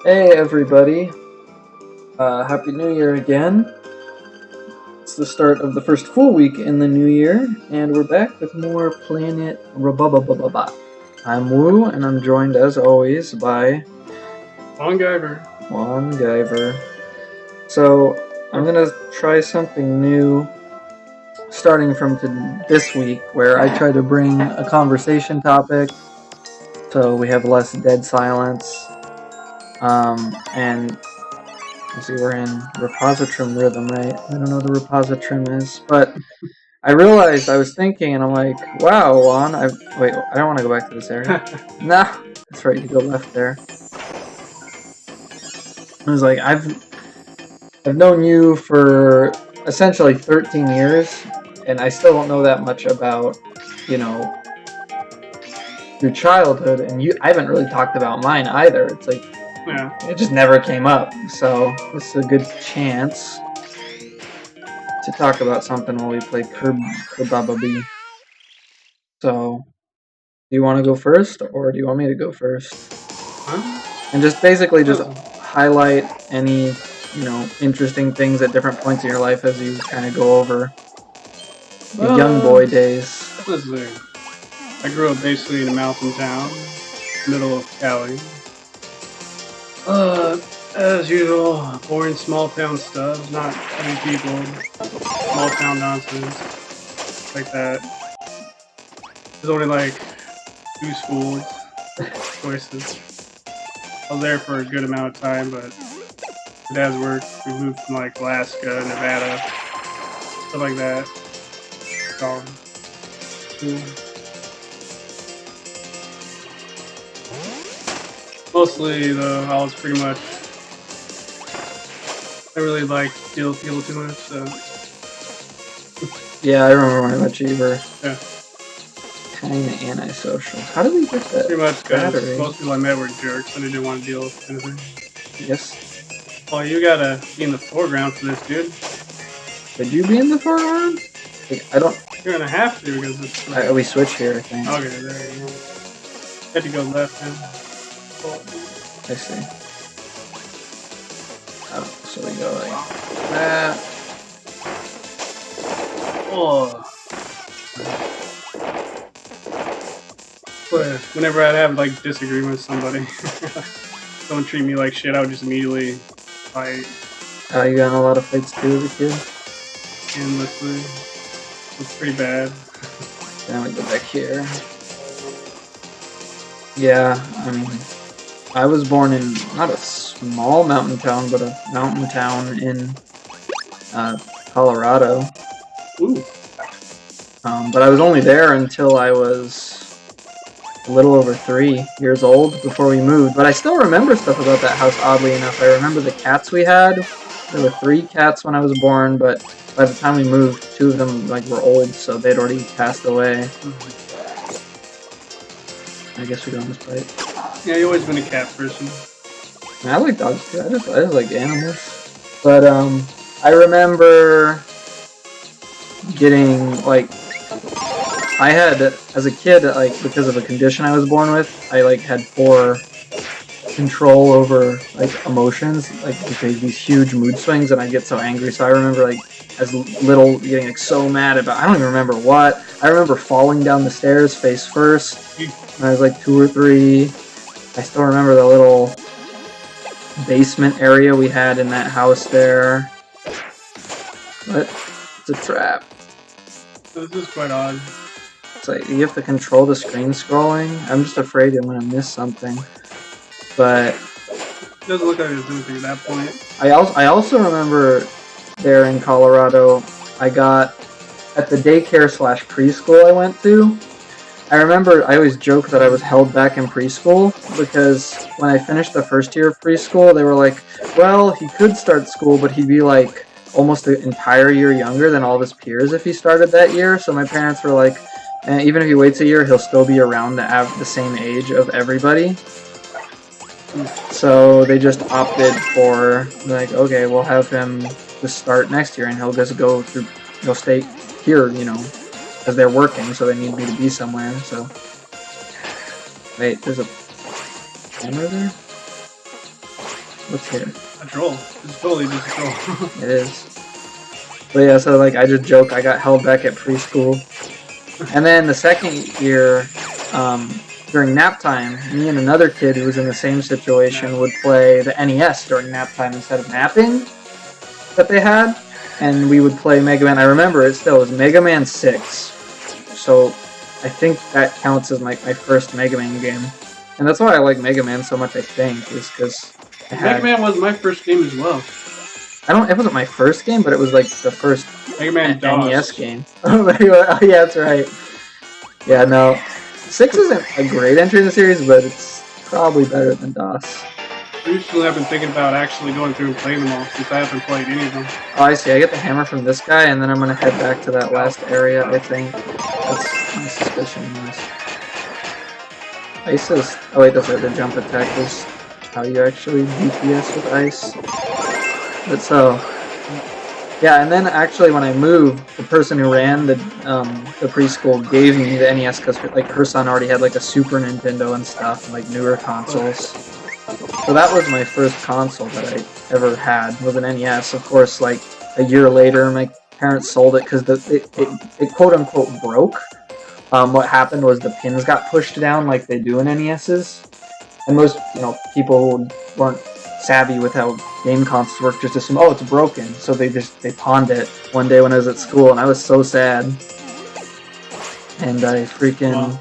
Hey everybody, Happy New Year again. It's the start of the first full week in the new year, and we're back with more Planet Robobot. I'm Wu, and I'm joined as always by Juan Guyver. So, I'm gonna try something new starting from this week, where I try to bring a conversation topic so we have less dead silence. And let's see, we're in repositrim rhythm, right? I don't know what the repositrim is, but I realized I was thinking, and I'm like, wow, Juan, wait, I don't want to go back to this area. Nah, that's right, you go left there. I was like, I've known you for essentially 13 years, and I still don't know that much about, you know, your childhood, and I haven't really talked about mine either. It's like, Yeah. it just never came up, so this is a good chance to talk about something while we play Kirby. So, do you want to go first, or do you want me to go first? Huh? And just basically just highlight any, interesting things at different points in your life as you kind of go over the young boy days. Let's see. I grew up basically in a mountain town, middle of Cali. As usual, boring small town stuff, not many people, small town nonsense, like that. There's only like 2 schools choices. I was there for a good amount of time, but my dad's work, we moved from like Alaska, Nevada, stuff like that. So, mostly, though, I was pretty much. I really liked Deal People too much, so. Yeah, I remember when I met you. You were Yeah. kind of antisocial. How did we get that? Pretty much because battery? most people I met were jerks and they didn't want to deal with anything. Yes. Well, you gotta be in the foreground for this, dude. Did you be in the foreground? Like, I don't. You're gonna have to because it's. Like... We switch here, I think. Okay, there you go. Had to go left then. I see. Oh, so we go like that. Oh. But whenever I'd have like disagreement with somebody, someone treat me like shit, I would just immediately fight. You got in a lot of fights too as a kid? Endlessly. It's pretty bad. Then we go back here. Yeah, I mean, I was born in not a small mountain town, but a mountain town in Colorado. Ooh. But I was only there until I was a little over 3 years old before we moved. But I still remember stuff about that house, oddly enough. I remember the cats we had. There were 3 cats when I was born, but by the time we moved, 2 of them were old, so they'd already passed away. I guess we don't just play it. Yeah, you always been a cat person. I like dogs too. I just like animals. But I remember getting I had, as a kid, because of a condition I was born with, I had poor control over emotions, these huge mood swings, and I'd get so angry. So I remember as little getting so mad about, I don't even remember what. I remember falling down the stairs face first when I was 2 or 3. I still remember the little basement area we had in that house there. But it's a trap. This is quite odd. It's you have to control the screen scrolling. I'm just afraid I'm gonna miss something. But it doesn't look like there's anything at that point. I also remember there in Colorado, I got at the daycare / preschool I went to. I remember I always joke that I was held back in preschool because when I finished the first year of preschool, they were like, well, he could start school, but he'd be almost the entire year younger than all of his peers if he started that year. So my parents were like, even if he waits a year, he'll still be around the same age of everybody. So they just opted for okay, we'll have him just start next year, and he'll just he'll stay here, because they're working, so they need me to be somewhere. So wait, there's a camera there. What's here? A troll. It's totally just a troll. It is. But yeah, so like I just joke I got held back at preschool. And then the second year, during nap time, me and another kid who was in the same situation would play the NES during nap time instead of napping that they had. And we would play Mega Man. I remember it still. It was Mega Man 6. So I think that counts as my first Mega Man game. And that's why I like Mega Man so much, I think, is because Mega Man was my first game as well. it wasn't my first game, but it was like the first Mega Man NES game. Oh, yeah, that's right. Yeah, no. 6 isn't a great entry in the series, but it's probably better than DOS. Recently, I've been thinking about actually going through and playing them all since I haven't played any of them. Oh, I see. I get the hammer from this guy, and then I'm going to head back to that last area, I think. That's my suspicion. Ice is... Oh, wait, that's right. The jump attack is how you actually DPS with ice. But so... Yeah, and then actually when I moved, the person who ran the preschool gave me the NES because like her son already had like a Super Nintendo and stuff, and, like newer consoles. So that was my first console that I ever had, was an NES. Of course, like a year later, my parents sold it because it quote unquote broke. What happened was the pins got pushed down like they do in NESs, and most people who weren't savvy with how game consoles work just assume, oh, it's broken, so they pawned it one day when I was at school, and I was so sad. And I freaking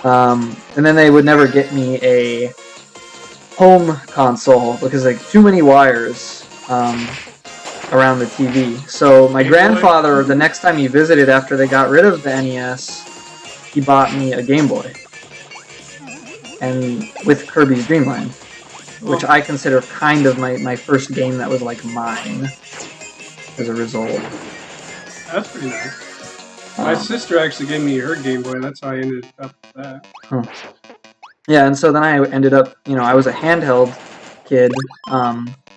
and then they would never get me a home console because like too many wires around the TV. So my grandfather, the next time he visited after they got rid of the NES, he bought me a Game Boy, and with Kirby's Dream Land, which I consider kind of my first game that was like mine as a result. That's pretty nice. My sister actually gave me her Game Boy, and that's how I ended up with that. Huh. Yeah, and so then I ended up, I was a handheld kid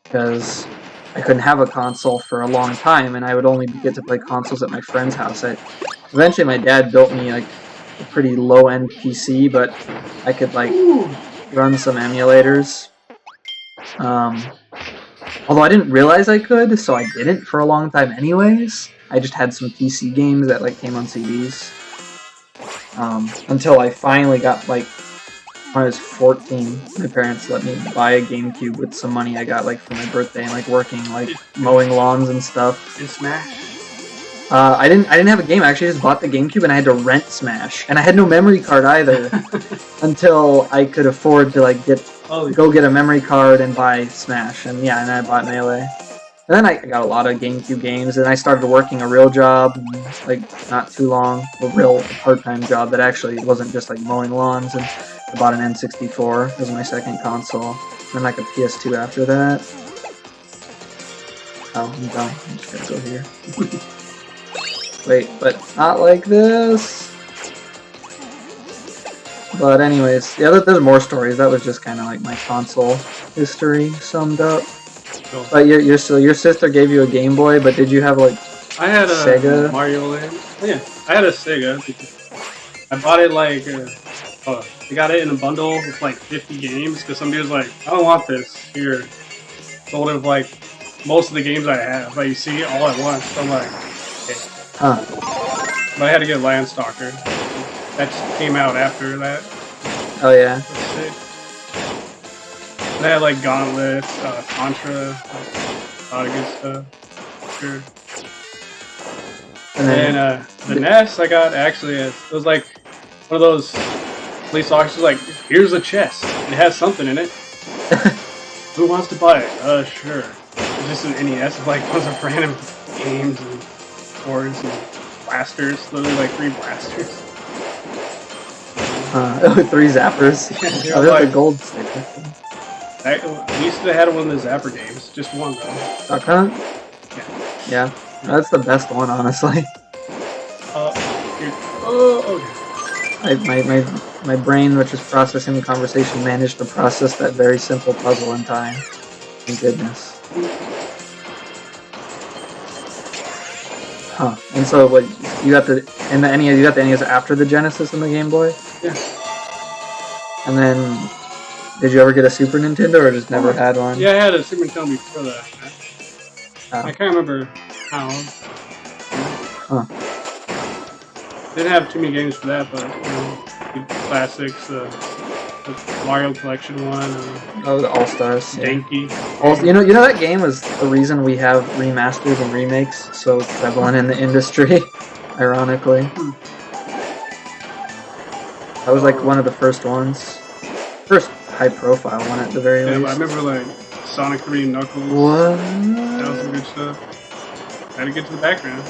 because I couldn't have a console for a long time, and I would only get to play consoles at my friend's house. Eventually my dad built me like a pretty low-end PC, but I could like run some emulators. Although I didn't realize I could, so I didn't for a long time anyways. I just had some PC games that like came on CDs. Until I finally got like, when I was 14, my parents let me buy a GameCube with some money I got like for my birthday and like working, like mowing lawns and stuff. In Smash? I didn't have a game. I actually just bought the GameCube and I had to rent Smash, and I had no memory card either until I could afford to like go get a memory card and buy Smash. And yeah, and I bought Melee. And then I got a lot of GameCube games, and I started working a real job, like not too long, a real part-time job that actually wasn't just like mowing lawns. And I bought an N64 as my second console, and like a PS2 after that. Oh, I'm dumb. I'm just gonna go here. Wait, but not like this. But anyways, yeah, there's more stories. That was just kind of like my console history summed up. Cool. But your sister gave you a Game Boy, but did you have like I had a Sega? Mario Land. Yeah, I had a Sega. I bought it like I got it in a bundle with like 50 games because somebody was like, I don't want this. Here, sold it with like most of the games I have. Like you see it all at once. So I'm like, okay. Huh. But I had to get Landstalker. That just came out after that. Oh yeah. And I had like Gauntlet, Contra, a lot of good stuff. Sure. And then the NES I got actually, it was like one of those police officers like, here's a chest. It has something in it. Who wants to buy it? Sure. It's just an NES with like tons of random games and boards and blasters. Literally like 3 blasters. 3 zappers. Yeah, oh, there's the gold sticker. We used to have one of the Zapper games, just one though. Duck Hunt? Yeah. Yeah, that's the best one, honestly. Okay. My brain, which is processing the conversation, managed to process that very simple puzzle in time. Thank goodness. Huh. And so, what you got the NES? You got the NES after the Genesis and the Game Boy? Yeah. And then Did you ever get a Super Nintendo or just never had one? Yeah, I had a Super Nintendo before that. Oh. I can't remember how. Huh. Didn't have too many games for that, but the classics, the Mario Collection one, Oh, the All Stars. Donkey. You know that game was the reason we have remasters and remakes so prevalent in the industry. Ironically, that was like one of the first ones, first high-profile one at the very least. Yeah, but I remember like Sonic 3 and Knuckles. What? That was some good stuff. Had to get to the background.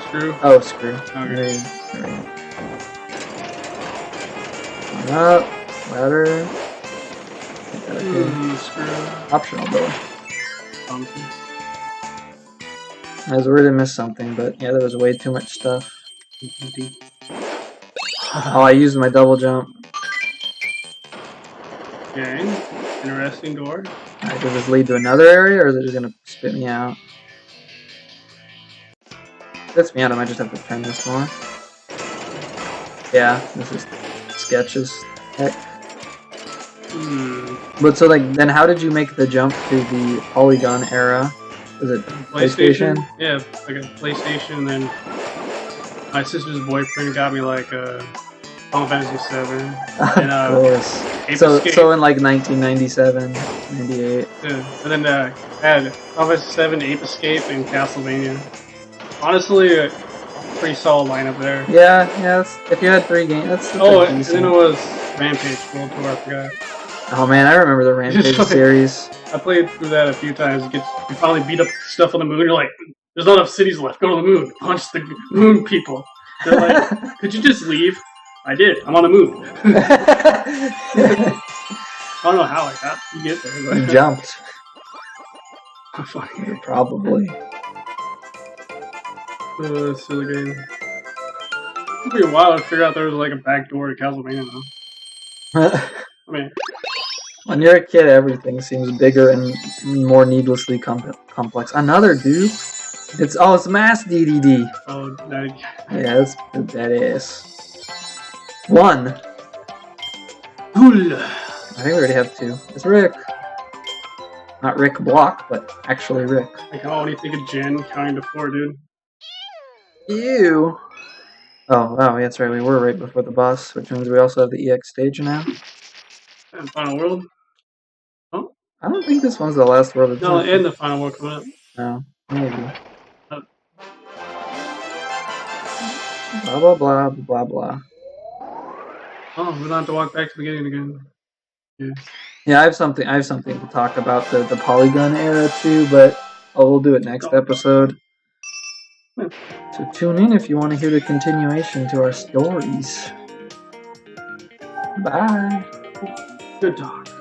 Screw. Oh, screw. Okay. There we go. One up, ladder. Screw. Optional though. Thompson. I was worried I missed something, but yeah, there was way too much stuff. Oh, I used my double jump. Okay. Interesting door. Alright, does this lead to another area, or is it just gonna spit me out? Spits me out, I might just have to turn this more. Yeah, this is sketch as heck. But so, like, then how did you make the jump to the Polygon era? Was it PlayStation? Yeah, like a PlayStation, and then my sister's boyfriend got me like a Final Fantasy 7. And, of course. So in like 1997, 98. Yeah, and then I had Final Fantasy 7, Ape Escape, and Castlevania. Honestly, a pretty solid lineup there. Yeah. If you had 3 games, that's and then it was Rampage World Tour. I forgot. Oh man, I remember the Rampage series. I played through that a few times. You finally beat up stuff on the moon. You're like, there's not enough cities left. Go to the moon. Punch the moon people. They're like, could you just leave? I did. I'm on the moon. I don't know how I got you get there. But you jumped. Probably. Silly game. It took me a while to figure out there was like a back door to Castlevania though. I mean, when you're a kid, everything seems bigger and more needlessly complex. Another dude. It's Mass DDD. Oh, that. Yeah, that's badass. 1. Cool. I think we already have 2. It's Rick. Not Rick Block, but actually Rick. I can only think of Jen counting to 4, dude. Ew. Oh, wow, that's right. We were right before the boss, which means we also have the EX stage now. And Final World? Oh? I don't think this one's the last world. No, and the Final World coming up. No, maybe. Blah, blah, blah, blah, blah. Oh, we don't have to walk back to the beginning again. Yeah, I have something to talk about the Polygon era too, but we'll do it next episode. So tune in if you want to hear the continuation to our stories. Bye. Good talk.